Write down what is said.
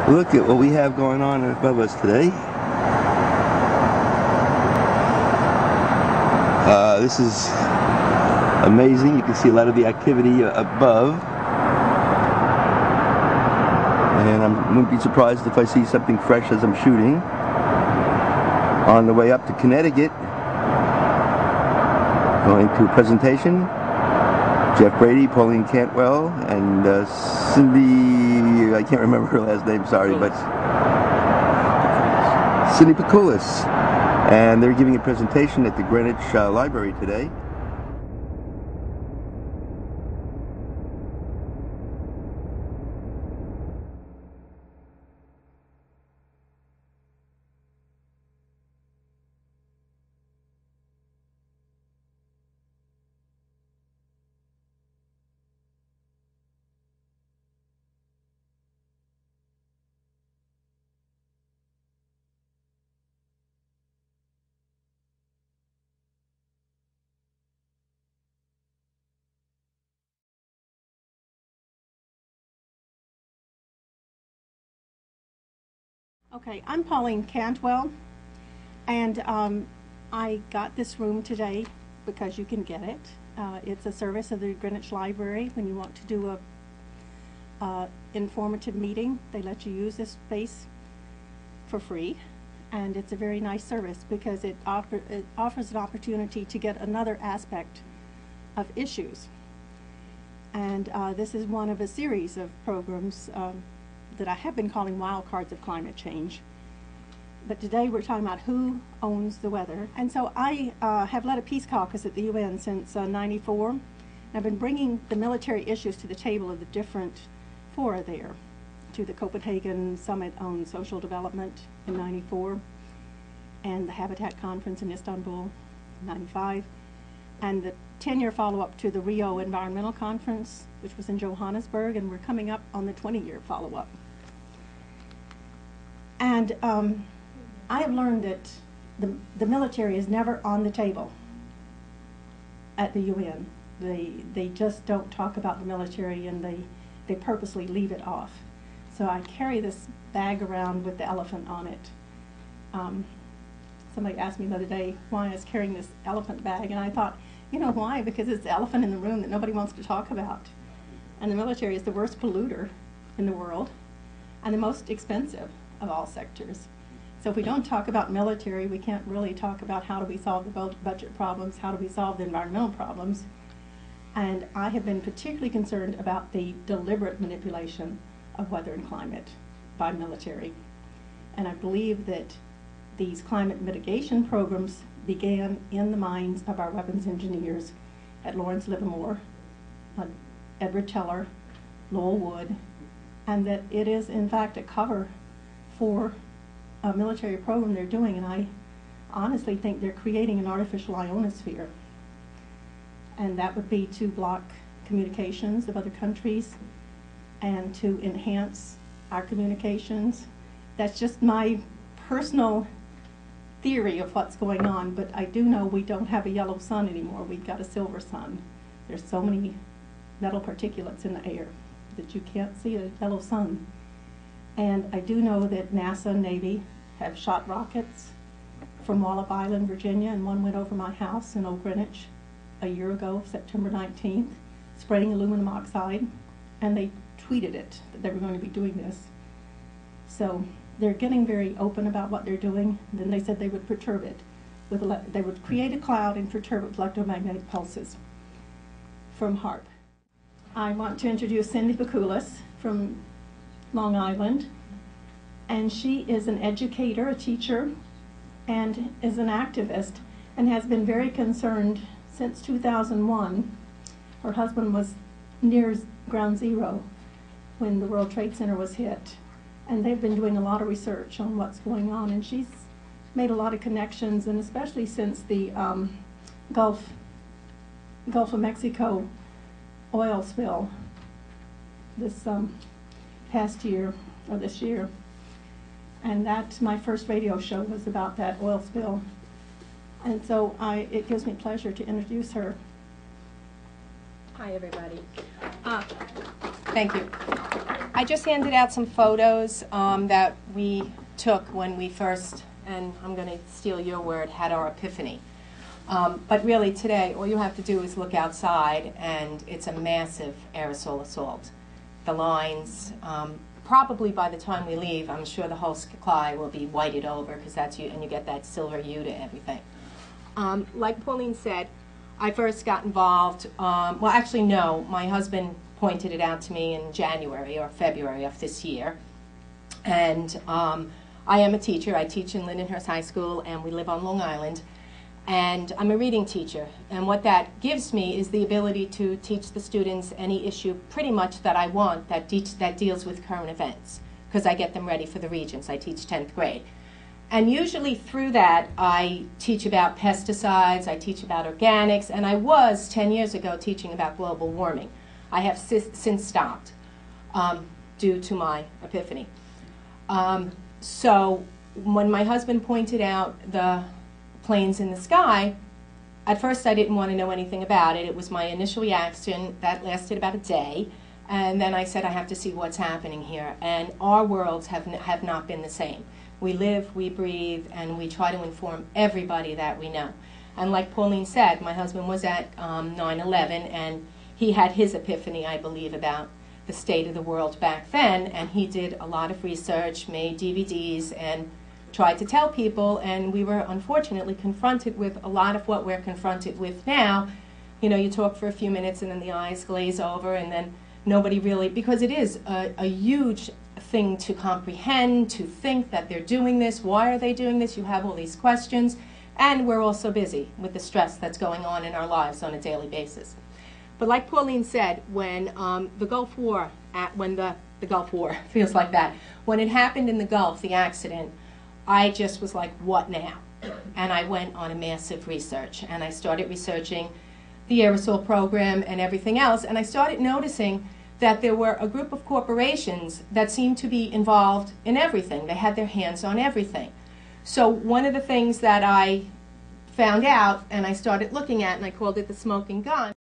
Look at what we have going on above us today. This is amazing. You can see a lot of the activity above. And I wouldn't be surprised if I see something fresh as I'm shooting. On the way up to Connecticut, going to a presentation. Jeff Brady, Pauline Cantwell, and Cindy, I can't remember her last name, sorry, but Cindy Pikulis. And they're giving a presentation at the Greenwich Library today. Okay, I'm Pauline Cantwell, and I got this room today because you can get it. It's a service of the Greenwich Library. When you want to do a informative meeting, they let you use this space for free, and it's a very nice service because it offers an opportunity to get another aspect of issues. And this is one of a series of programs that I have been calling wild cards of climate change. But today we're talking about who owns the weather. And so I have led a peace caucus at the UN since '94. And I've been bringing the military issues to the table of the different fora there, to the Copenhagen Summit on Social Development in '94, and the Habitat Conference in Istanbul in '95, and the 10-year follow-up to the Rio Environmental Conference, which was in Johannesburg, and we're coming up on the 20-year follow-up. And I have learned that the military is never on the table at the UN. They just don't talk about the military, and they purposely leave it off. So I carry this bag around with the elephant on it. Somebody asked me the other day why I was carrying this elephant bag, and I thought, you know why? Because it's the elephant in the room that nobody wants to talk about. And the military is the worst polluter in the world and the most expensive of all sectors. So if we don't talk about military, we can't really talk about how do we solve the budget problems, how do we solve the environmental problems. And I have been particularly concerned about the deliberate manipulation of weather and climate by military. And I believe that these climate mitigation programs began in the minds of our weapons engineers at Lawrence Livermore, Edward Teller, Lowell Wood, and that it is in fact a cover for a military program they're doing, and I honestly think they're creating an artificial ionosphere. And that would be to block communications of other countries and to enhance our communications. That's just my personal theory of what's going on, but I do know we don't have a yellow sun anymore. We've got a silver sun. There's so many metal particulates in the air that you can't see a yellow sun. And I do know that NASA and Navy have shot rockets from Wallop Island, Virginia, and one went over my house in Old Greenwich a year ago, September 19th, spraying aluminum oxide, and they tweeted it, that they were going to be doing this. So they're getting very open about what they're doing. And then they said they would perturb it. They would create a cloud and perturb it with electromagnetic pulses from HAARP. I want to introduce Cindy Pikulis from Long Island, and she is an educator, a teacher, and is an activist, and has been very concerned since 2001. Her husband was near ground zero when the World Trade Center was hit, and they've been doing a lot of research on what's going on, and she's made a lot of connections, and especially since the Gulf of Mexico oil spill this past year, or this year. And my first radio show was about that oil spill. And so it gives me pleasure to introduce her. Hi, everybody. Thank you. I just handed out some photos that we took when we first, and I'm going to steal your word, had our epiphany. But really today, all you have to do is look outside, and it's a massive aerosol assault. The lines, probably by the time we leave, I'm sure the whole sky will be whited over, because that's you, and you get that silver hue to everything. Like Pauline said, I first got involved, well actually no, my husband pointed it out to me in January or February of this year. And I am a teacher. I teach in Lindenhurst High School, and we live on Long Island. And I'm a reading teacher, and what that gives me is the ability to teach the students any issue pretty much that I want that deals with current events, because I get them ready for the Regents. I teach 10th grade. And usually through that, I teach about pesticides, I teach about organics, and I was 10 years ago teaching about global warming. I have since stopped due to my epiphany. So when my husband pointed out the planes in the sky, at first I didn't want to know anything about it. It was my initial reaction that lasted about a day, and then I said I have to see what's happening here. And our worlds have not been the same. We live, we breathe, and we try to inform everybody that we know. And like Pauline said, my husband was at 9/11, and he had his epiphany, I believe, about the state of the world back then, and he did a lot of research, made DVDs, and tried to tell people, and we were unfortunately confronted with a lot of what we're confronted with now. You know, you talk for a few minutes and then the eyes glaze over, and then nobody really, because it is a huge thing to comprehend, to think that they're doing this, why are they doing this, you have all these questions, and we're all so busy with the stress that's going on in our lives on a daily basis. But like Pauline said, when the Gulf War, the Gulf War feels like that, when it happened in the Gulf, the accident, I just was like, what now? And I went on a massive research, and I started researching the aerosol program and everything else, and I started noticing that there were a group of corporations that seemed to be involved in everything. They had their hands on everything. So one of the things that I found out, and I started looking at, and I called it the smoking gun,